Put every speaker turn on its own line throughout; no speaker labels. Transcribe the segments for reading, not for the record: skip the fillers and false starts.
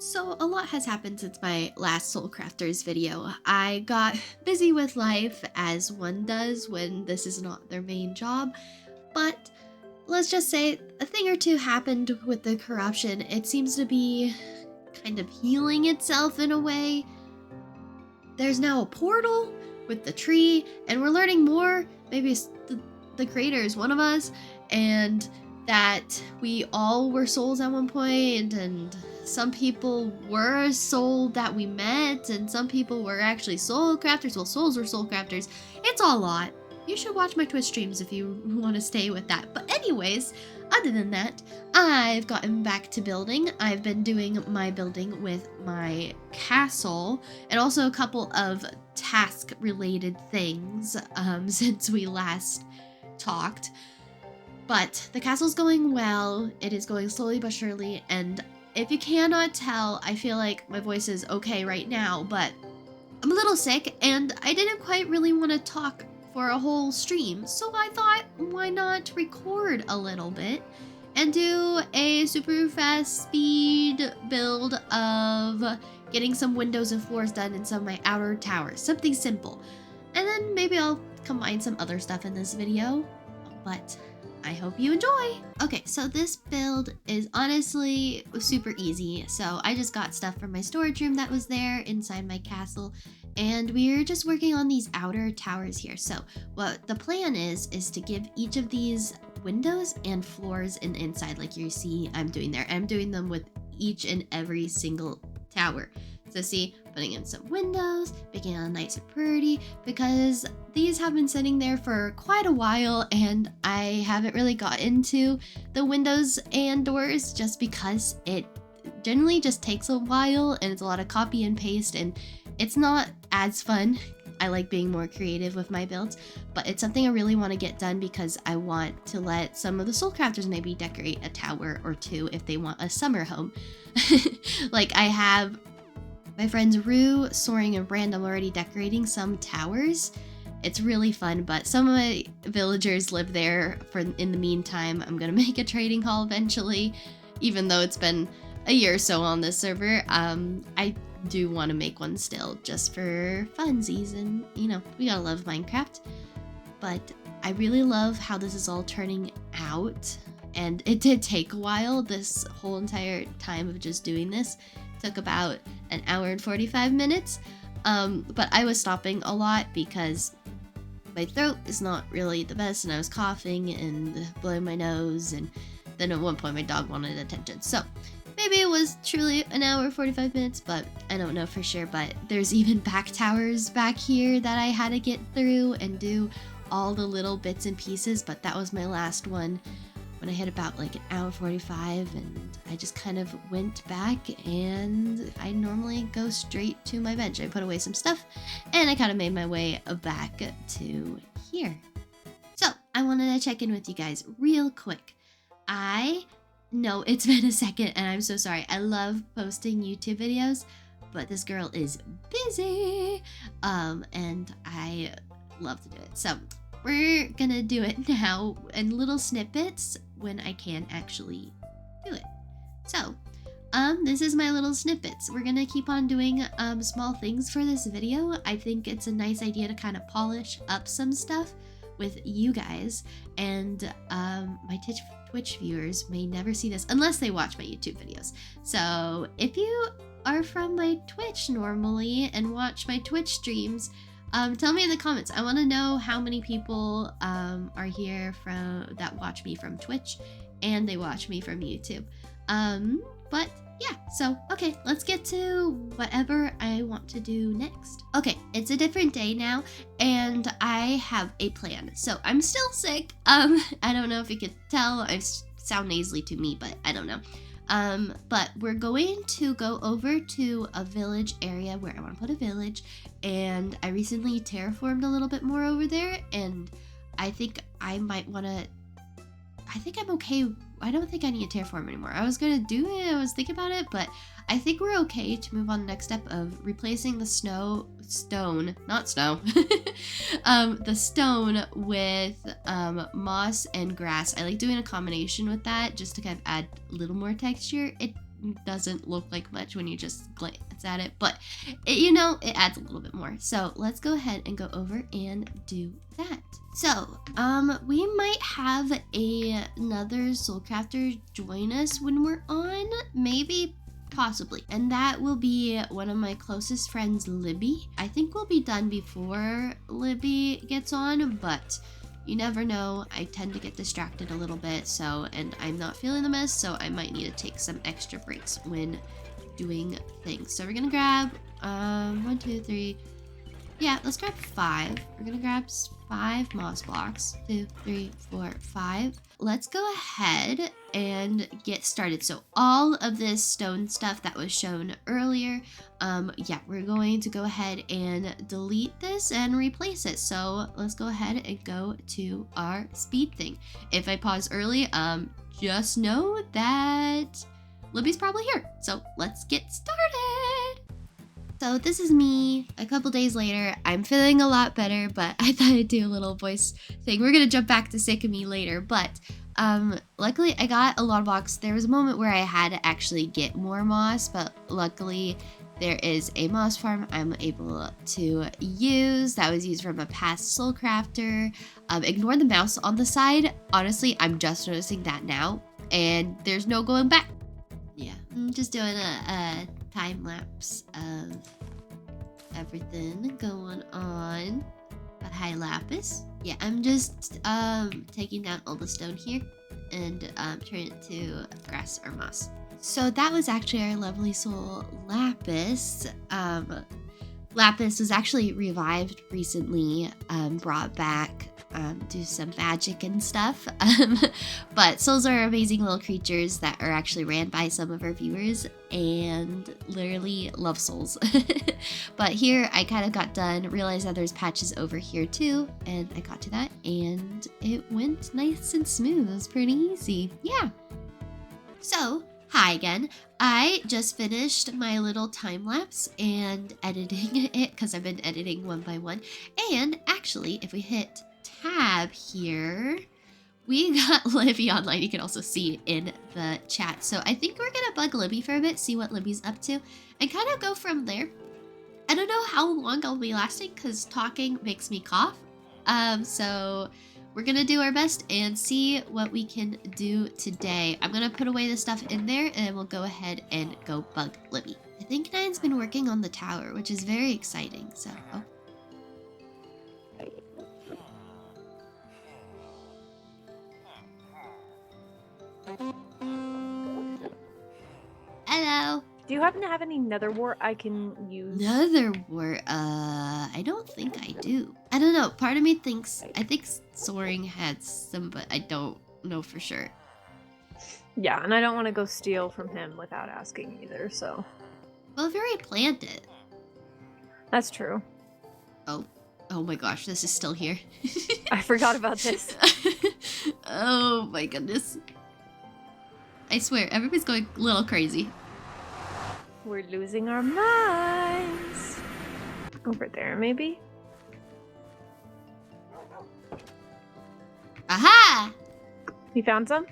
So a lot has happened since my last Soul Crafters video. I got busy with life, as one does when this is not their main job, but let's just say a thing or two happened with the corruption. It seems to be kind of healing itself in a way. There's now a portal with the tree, and we're learning more. Maybe it's the creator is one of us, and that we all were souls at one point, and some people were a soul that we met, and some people were actually soul crafters. Well, souls were soul crafters. It's a lot. You should watch my Twitch streams if you want to stay with that. But anyways, other than that, I've gotten back to building. I've been doing my building with my castle and also a couple of task related things since we last talked. But the castle's going well. It is going slowly but surely, and if you cannot tell, I feel like my voice is okay right now, but I'm a little sick and I didn't quite really want to talk for a whole stream, so I thought, why not record a little bit and do a super fast speed build of getting some windows and floors done in some of my outer towers, something simple. And then maybe I'll combine some other stuff in this video, but I hope you enjoy. Okay, so this build is honestly super easy. So I just got stuff from my storage room that was there inside my castle, and we're just working on these outer towers here. So what the plan is to give each of these windows and floors in inside, like you see I'm doing there. I'm doing them with each and every single tower. So see, putting in some windows, making it nice and pretty, because these have been sitting there for quite a while and I haven't really got into the windows and doors just because it generally just takes a while and it's a lot of copy and paste and it's not as fun. I like being more creative with my builds, but it's something I really want to get done because I want to let some of the soul crafters maybe decorate a tower or two if they want a summer home. Like I have my friends Rue, Soaring, and Random already decorating some towers. It's really fun, but some of my villagers live there for in the meantime. I'm gonna make a trading hall eventually, even though it's been a year or so on this server. I do want to make one still, just for funsies, and you know, we gotta love Minecraft. But I really love how this is all turning out, and it did take a while. This whole entire time of just doing this took about an hour and 45 minutes, but I was stopping a lot because my throat is not really the best and I was coughing and blowing my nose, and then at one point my dog wanted attention. So maybe it was truly an hour 45 minutes, but I don't know for sure. But there's even back towers back here that I had to get through and do all the little bits and pieces, but that was my last one when I hit about like an hour 45, and I just kind of went back, and I normally go straight to my bench. I put away some stuff and I kind of made my way back to here. So I wanted to check in with you guys real quick. I know it's been a second and I'm so sorry. I love posting YouTube videos, but this girl is busy, and I love to do it. So we're gonna do it now in little snippets when I can actually do it. So, this is my little snippets. We're gonna keep on doing small things for this video. I think it's a nice idea to kind of polish up some stuff with you guys, and my Twitch viewers may never see this unless they watch my YouTube videos. So if you are from my Twitch normally and watch my Twitch streams, tell me in the comments. I want to know how many people are here that watch me from Twitch and they watch me from YouTube. But yeah, so okay, let's get to whatever I want to do next. Okay, it's a different day now and I have a plan. So I'm still sick. I don't know if you could tell. I sound nasally to me, but I don't know. But we're going to go over to a village area where I want to put a village, and I recently terraformed a little bit more over there, and I think I might want to, I think I'm okay. I don't think I need to terraform anymore. I was going to do it, I was thinking about it, but I think we're okay to move on to the next step of replacing the stone, not snow, the stone with moss and grass. I like doing a combination with that just to kind of add a little more texture. It doesn't look like much when you just glance at it, but it adds a little bit more. So let's go ahead and go over and do that. So we might have another soul crafter join us when we're on, maybe, possibly, and that will be one of my closest friends, Libby. I think we'll be done before Libby gets on, but you never know. I tend to get distracted a little bit, and I'm not feeling the best, so I might need to take some extra breaks when doing things. So we're gonna grab 1, 2, 3. Yeah, let's grab 5. We're gonna grab 5 moss blocks. 2, 3, 4, 5. Let's go ahead and get started. So all of this stone stuff that was shown earlier, yeah, we're going to go ahead and delete this and replace it. So let's go ahead and go to our speed thing. If I pause early, just know that Libby's probably here. So let's get started. So this is me a couple days later. I'm feeling a lot better, but I thought I'd do a little voice thing. We're gonna jump back to sick of me later, but luckily I got a lot of blocks. There was a moment where I had to actually get more moss, but luckily there is a moss farm I'm able to use that was used from a past soul crafter. Ignore the mouse on the side. Honestly, I'm just noticing that now, and there's no going back. Yeah, I'm just doing a time lapse of everything going on. But hi, lapis. Yeah, I'm just taking down all the stone here and turning it to grass or moss. So that was actually our lovely soul lapis. Lapis was actually revived recently, brought back, do some magic and stuff. But souls are amazing little creatures that are actually ran by some of our viewers and literally love souls. But here I kind of got done, realized that there's patches over here too, and I got to that and it went nice and smooth. It was pretty easy. Yeah. So hi again. I just finished my little time lapse and editing it because I've been editing one by one. And actually, if we hit tab here, we got Libby online. You can also see it in the chat. So I think we're gonna bug Libby for a bit, see what Libby's up to, and kind of go from there. I don't know how long I'll be lasting because talking makes me cough. So we're gonna do our best and see what we can do today. I'm gonna put away the stuff in there and we'll go ahead and go bug Libby. I think Nine's been working on the tower, which is very exciting. So, oh. Hello.
Do you happen to have any nether wart I can use?
Nether wart? I don't think I do. I don't know. Part of me thinks, I think Soaring had some, but I don't know for sure.
Yeah, and I don't want to go steal from him without asking either, so.
Well, I've already planned it.
That's true.
Oh my gosh, this is still here.
I forgot about this.
Oh my goodness. I swear, everybody's going a little crazy.
We're losing our minds. Over there, maybe?
Aha!
You found some?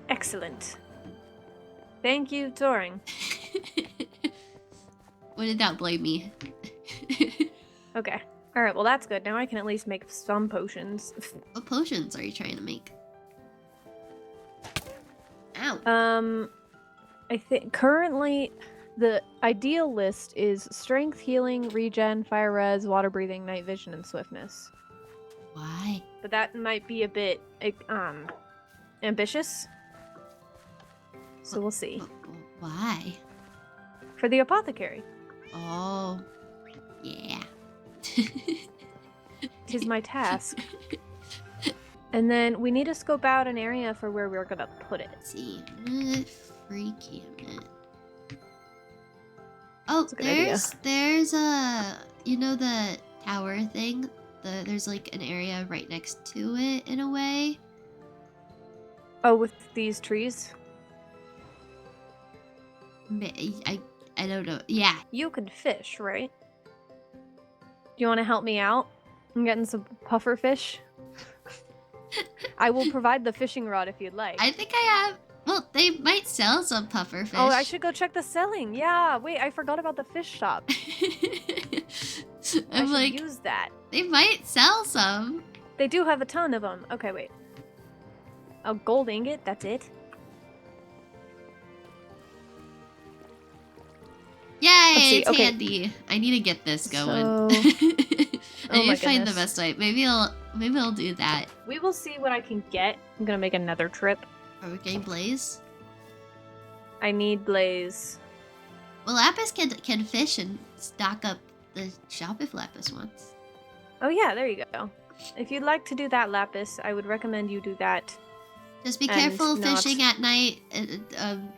Excellent. Thank you, Turing.
Wouldn't that blame me?
Okay. Alright, well that's good. Now I can at least make some potions.
What potions are you trying to make? Ow.
I think currently the ideal list is strength, healing, regen, fire res, water breathing, night vision, and swiftness.
Why?
But that might be a bit ambitious. So we'll see.
Why?
For the apothecary.
Oh, yeah.
'Tis my task. And then we need to scope out an area for where we're gonna put it.
Let's see. Free cabinet. Oh, there's a, the tower thing? There's like an area right next to it in a way.
Oh, with these trees?
I don't know. Yeah.
You can fish, right? Do you want to help me out? I'm getting some puffer fish. I will provide the fishing rod if you'd like.
I think I have. Well, they might sell some puffer fish.
Oh, I should go check the selling. Yeah, wait, I forgot about the fish shop.
I'm like,
use that.
they might sell some.
They do have a ton of them. Okay, wait. A gold ingot, that's it?
Yay, it's
okay.
handy. I need to get this going.
So...
I need to find the best way. Maybe I'll do that.
We will see what I can get. I'm gonna make another trip.
Are we getting Blaze?
I need Blaze.
Well, Lapis can fish and stock up the shop if Lapis wants.
Oh yeah, there you go. If you'd like to do that, Lapis, I would recommend you do that.
Just be careful fishing at night.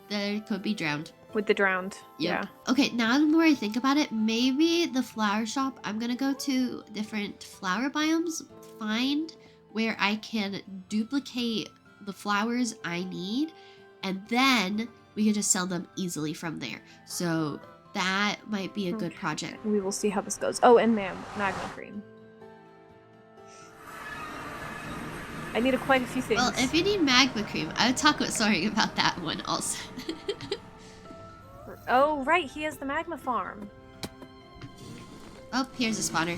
There could be drowned.
With the drowned,
yeah. Okay, now the more I think about it, maybe the flower shop, I'm gonna go to different flower biomes, find where I can duplicate the flowers I need, and then we can just sell them easily from there. So that might be a good project.
We will see how this goes. Oh, and magma cream. I need quite a few things.
Well, if you need magma cream, I would talk with Soaring about that one also.
Oh, right, he has the magma farm.
Oh, here's a spawner.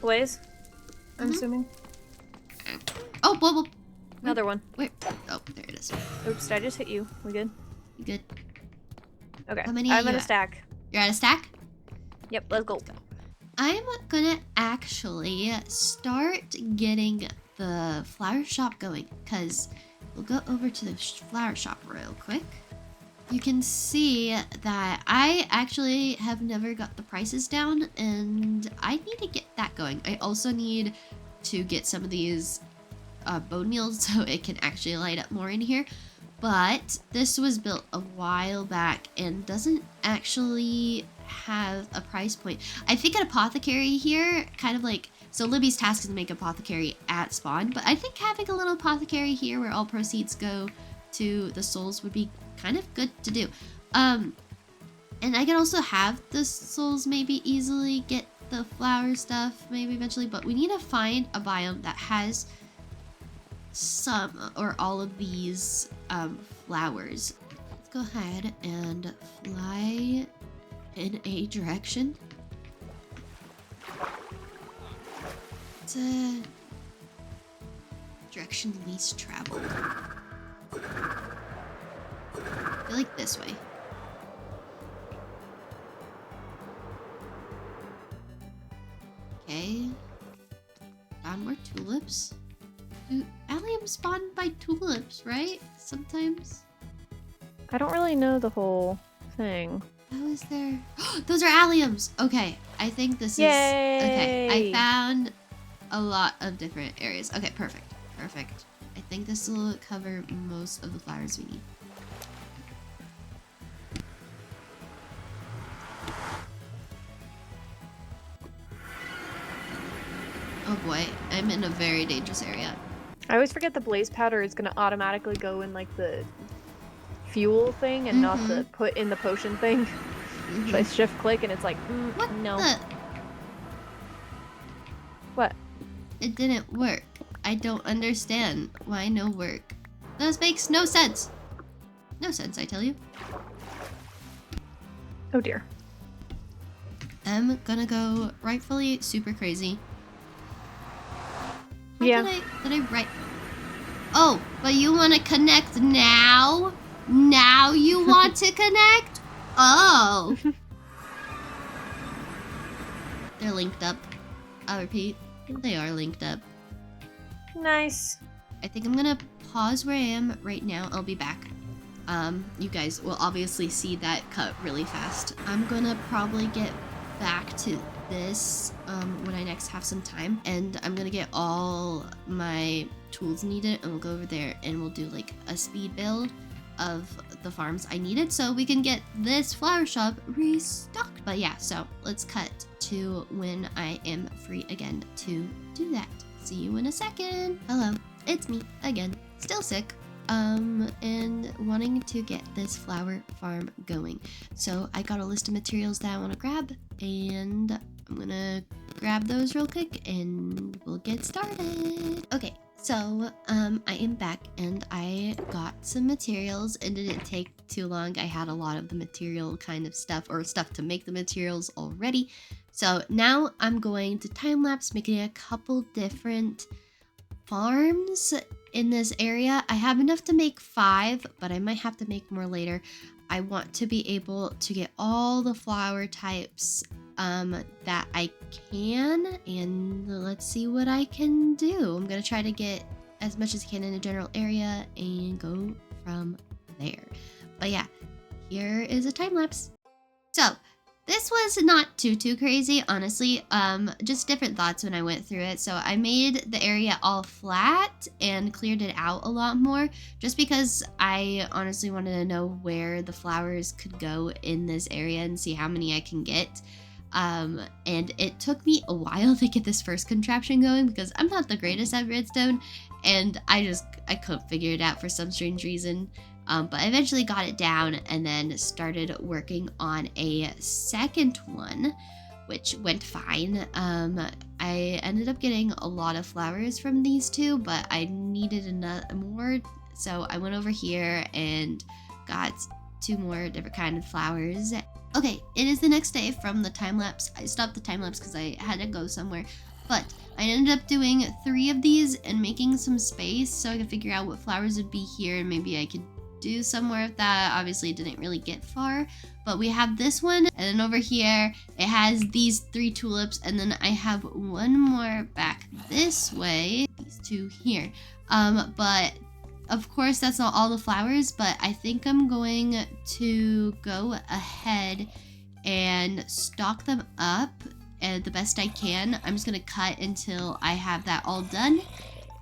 Blaze, I'm assuming.
Oh, whoa.
Another one.
Where? Oh, there it is.
Oops, did I just hit you? We good?
You good?
Okay,
How many
I'm
are
at
you
a stack.
You're at a stack?
Yep, let's go.
I'm gonna actually start getting the flower shop going, because we'll go over to the flower shop real quick. You can see that I actually have never got the prices down, and I need to get that going. I also need to get some of these bone meals so it can actually light up more in here. But this was built a while back and doesn't actually have a price point. I think an apothecary here, kind of like, so Libby's task is to make apothecary at spawn, but I think having a little apothecary here where all proceeds go to the souls would be kind of good to do. And I can also have the souls maybe easily get the flower stuff maybe eventually, but we need to find a biome that has some or all of these flowers. Let's go ahead and fly in a direction. It's a direction least traveled. I feel like this way. Okay. Down more tulips. Allium spawned by tulips, right? Sometimes.
I don't really know the whole thing.
How is there? Those are alliums! Okay, I think this is... Okay, I found a lot of different areas. Okay, perfect. Perfect. I think this will cover most of the flowers we need. Oh boy, I'm in a very dangerous area.
I always forget the blaze powder is gonna automatically go in like the fuel thing and not the put in the potion thing. So I shift click and it's like,
what
no.
The?
What?
It didn't work. I don't understand why no work. This makes no sense. No sense, I tell you.
Oh dear.
I'm gonna go rightfully super crazy.
Yeah.
Did I write? Oh, but you want to connect now? Now you want to connect? Oh. They're linked up. I'll repeat. They are linked up.
Nice.
I think I'm gonna pause where I am right now. I'll be back. You guys will obviously see that cut really fast. I'm gonna probably get back to this when I next have some time, and I'm gonna get all my tools needed and we'll go over there and we'll do like a speed build of the farms I needed so we can get this flower shop restocked. But yeah, so let's cut to when I am free again to do that. See you in a second. Hello, it's me again, still sick, and wanting to get this flower farm going. So I got a list of materials that I want to grab, and I'm gonna grab those real quick and we'll get started. Okay, So, I am back and I got some materials. It didn't take too long. I had a lot of the material kind of stuff or stuff to make the materials already. So now I'm going to time lapse making a couple different farms in this area. I have enough to make 5, but I might have to make more later. I want to be able to get all the flower types that I can, and let's see what I can do. I'm gonna try to get as much as I can in a general area and go from there. But yeah, here is a time lapse. So this was not too crazy, honestly. Just different thoughts when I went through it. So I made the area all flat and cleared it out a lot more, just because I honestly wanted to know where the flowers could go in this area and see how many I can get. And it took me a while to get this first contraption going because I'm not the greatest at redstone, and I couldn't figure it out for some strange reason. But I eventually got it down and then started working on a second one, which went fine. I ended up getting a lot of flowers from these two, but I needed more, so I went over here and got 2 more different kind of flowers. Okay, it is the next day from the time lapse. I stopped the time lapse because I had to go somewhere, but I ended up doing 3 of these and making some space so I could figure out what flowers would be here, and maybe I could do some more of that. Obviously it didn't really get far, but we have this one, and then over here it has these 3 tulips, and then I have one more back this way, these 2 here. But of course that's not all the flowers, but I think I'm going to go ahead and stock them up the best I can. I'm just gonna cut until I have that all done,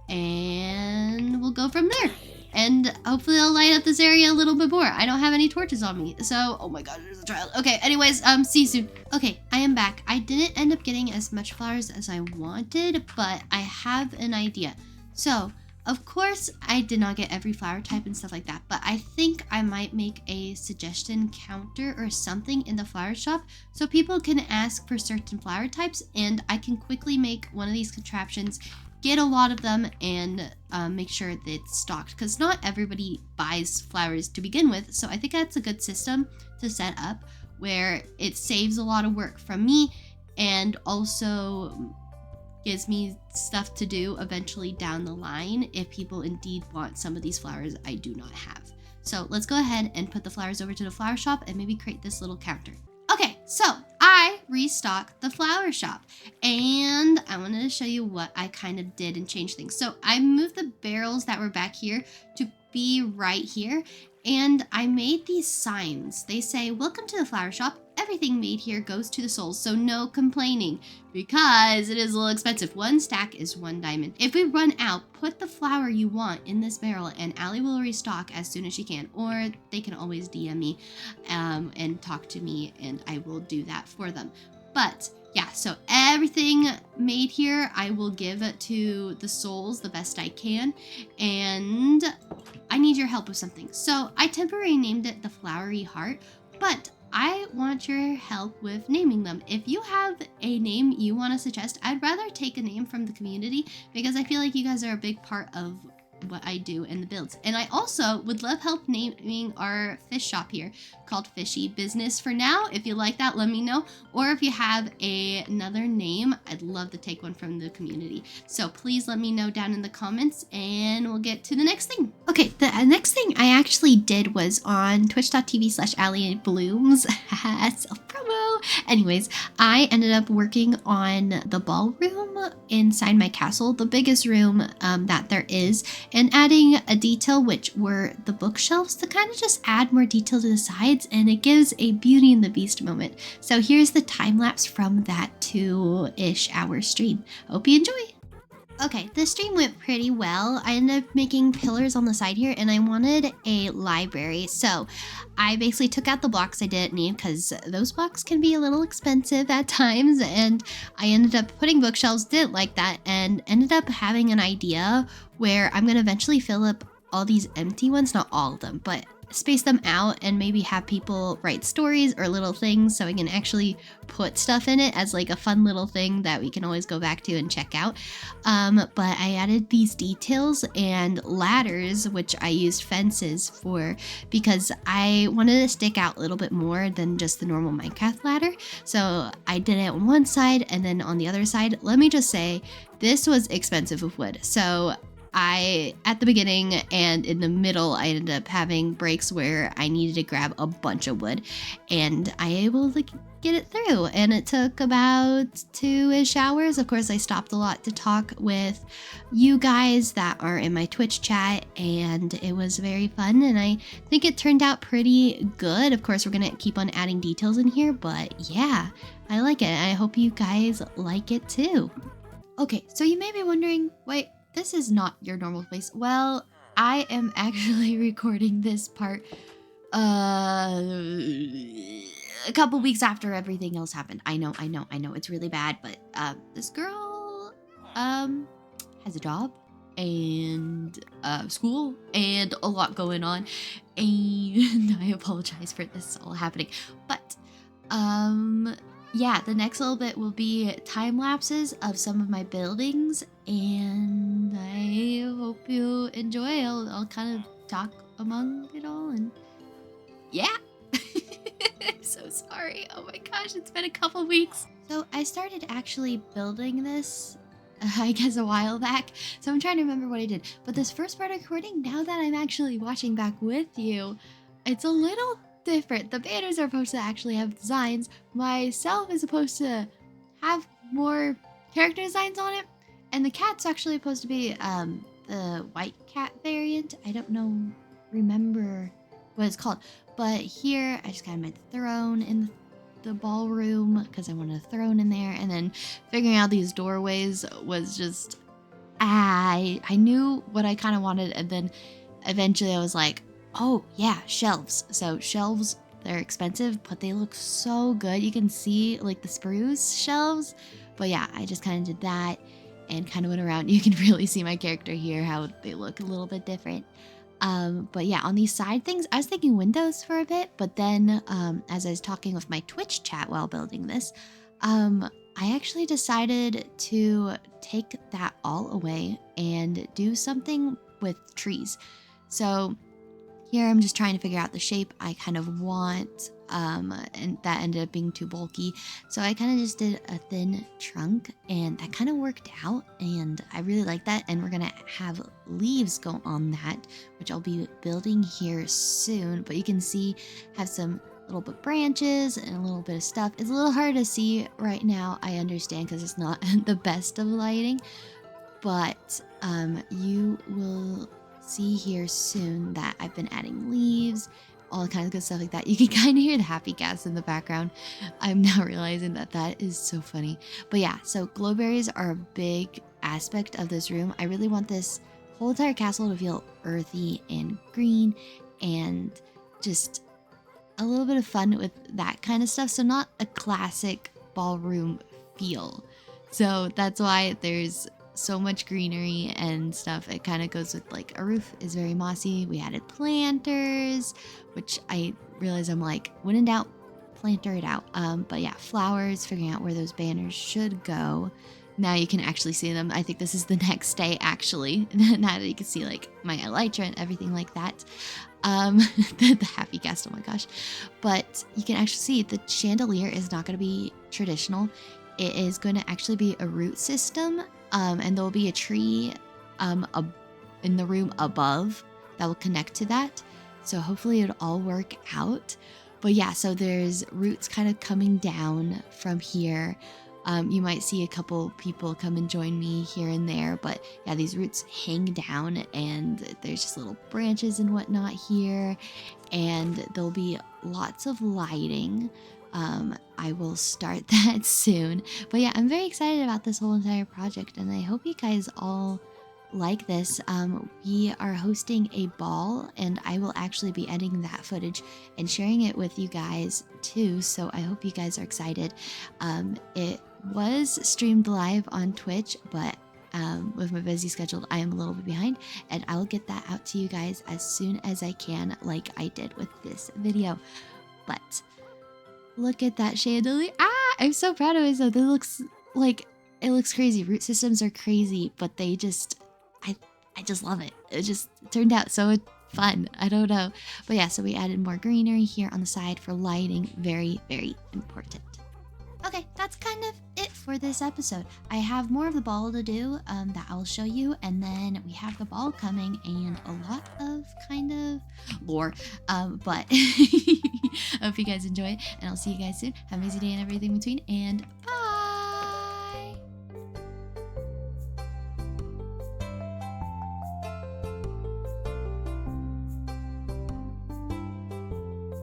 and we'll go from there. And hopefully I'll light up this area a little bit more. I don't have any torches on me, so oh my god, there's a child. Okay, anyways, see you soon. Okay, I am back. I didn't end up getting as much flowers as I wanted, but I have an idea. So of course I did not get every flower type and stuff like that, but I think I might make a suggestion counter or something in the flower shop so people can ask for certain flower types, and I can quickly make one of these contraptions, get a lot of them, and make sure that it's stocked, because not everybody buys flowers to begin with. So I think that's a good system to set up where it saves a lot of work from me and also gives me stuff to do eventually down the line if people indeed want some of these flowers I do not have. So let's go ahead and put the flowers over to the flower shop and maybe create this little counter. Okay, so I restocked the flower shop, and I wanted to show you what I kind of did and changed things. So I moved the barrels that were back here to be right here, and I made these signs. They say, "Welcome to the flower shop. Everything made here goes to the souls, so no complaining," because it is a little expensive. 1 stack is 1 diamond. If we run out, put the flower you want in this barrel and Allie will restock as soon as she can, or they can always DM me and talk to me and I will do that for them. But yeah, so everything made here I will give it to the souls the best I can, and I need your help with something. So I temporarily named it the Flowery Heart, but I want your help with naming them. If you have a name you want to suggest, I'd rather take a name from the community because I feel like you guys are a big part of what I do in the builds. And I also would love help naming our fish shop here called Fishy Business for now. If you like that, let me know. Or if you have another name, I'd love to take one from the community. So please let me know down in the comments and we'll get to the next thing. Okay, the next thing I actually did was on twitch.tv/AllieBlooms. Self-promo. Anyways, I ended up working on the ballroom inside my castle, the biggest room that there is, and adding a detail which were the bookshelves to kind of just add more detail to the sides, and it gives a Beauty and the Beast moment. So here's the time lapse from that 2-ish hour stream. Hope you enjoy. Okay, the stream went pretty well. I ended up making pillars on the side here, and I wanted a library. So I basically took out the blocks I didn't need because those blocks can be a little expensive at times, and I ended up putting bookshelves, didn't like that, and ended up having an idea where I'm going to eventually fill up all these empty ones, not all of them, but space them out and maybe have people write stories or little things so I can actually put stuff in it as like a fun little thing that we can always go back to and check out. But I added these details and ladders, which I used fences for because I wanted to stick out a little bit more than just the normal Minecraft ladder. So I did it on one side and then on the other side. Let me just say, this was expensive with wood. So at the beginning and in the middle, I ended up having breaks where I needed to grab a bunch of wood, and I able to get it through. And it took about 2-ish hours. Of course, I stopped a lot to talk with you guys that are in my Twitch chat, and it was very fun. And I think it turned out pretty good. Of course, we're gonna keep on adding details in here, but yeah, I like it. I hope you guys like it too. Okay, so you may be wondering, wait, this is not your normal place. Well, I am actually recording this part a couple weeks after everything else happened. I know, it's really bad, but this girl has a job and school and a lot going on, and I apologize for this all happening. But yeah, the next little bit will be time lapses of some of my buildings, and I hope you enjoy. I'll kind of talk among it all, and yeah. I'm so sorry. Oh my gosh, it's been a couple weeks. So I started actually building this, I guess, a while back. So I'm trying to remember what I did. But this first part of recording, now that I'm actually watching back with you, it's a little different. The banners are supposed to actually have designs. Myself is supposed to have more character designs on it. And the cat's actually supposed to be the white cat variant. I don't remember what it's called. But here, I just got my throne in the ballroom because I wanted a throne in there. And then figuring out these doorways was just, I knew what I kind of wanted. And then eventually I was like, oh yeah, shelves. So shelves, they're expensive, but they look so good. You can see like the spruce shelves. But yeah, I just kind of did that and kind of went around. You can really see my character here, how they look a little bit different. But yeah, on these side things, I was thinking windows for a bit, but then as I was talking with my Twitch chat while building this, I actually decided to take that all away and do something with trees. So here I'm just trying to figure out the shape I kind of want, and that ended up being too bulky. So I kind of just did a thin trunk, and that kind of worked out, and I really like that. And we're gonna have leaves go on that, which I'll be building here soon. But you can see, have some little bit branches and a little bit of stuff. It's a little hard to see right now, I understand, because it's not the best of lighting, but you will see here soon that I've been adding leaves, all kinds of good stuff like that. You can kind of hear the happy gas in the background. I'm now realizing that is so funny. But yeah, so glowberries are a big aspect of this room. I really want this whole entire castle to feel earthy and green and just a little bit of fun with that kind of stuff. So not a classic ballroom feel. So that's why there's so much greenery and stuff. It kind of goes with like a roof is very mossy. We added planters, which I realize I'm like, when in doubt, planter it out. But yeah, flowers, figuring out where those banners should go. Now you can actually see them. I think this is the next day actually. Now that you can see like my elytra and everything like that. The happy guest, oh my gosh. But you can actually see the chandelier is not going to be traditional. It is going to actually be a root system. And there'll be a tree in the room above that will connect to that. So hopefully it'll all work out. But yeah, so there's roots kind of coming down from here. You might see a couple people come and join me here and there. But yeah, these roots hang down and there's just little branches and whatnot here. And there'll be lots of lighting. I will start that soon. But yeah, I'm very excited about this whole entire project, and I hope you guys all like this. We are hosting a ball, and I will actually be editing that footage and sharing it with you guys too, so I hope you guys are excited. It was streamed live on Twitch, but with my busy schedule, I am a little bit behind, and I'll get that out to you guys as soon as I can, like I did with this video. But look at that chandelier. I'm so proud of myself. It looks crazy. Root systems are crazy, but they just, I just love it. It just turned out so fun. I don't know. But yeah, so we added more greenery here on the side for lighting. Very, very important. Okay, that's kind of it for this episode. I have more of the ball to do that I'll show you, and then we have the ball coming and a lot of kind of lore. But I hope you guys enjoy, and I'll see you guys soon. Have an amazing day and everything in between, and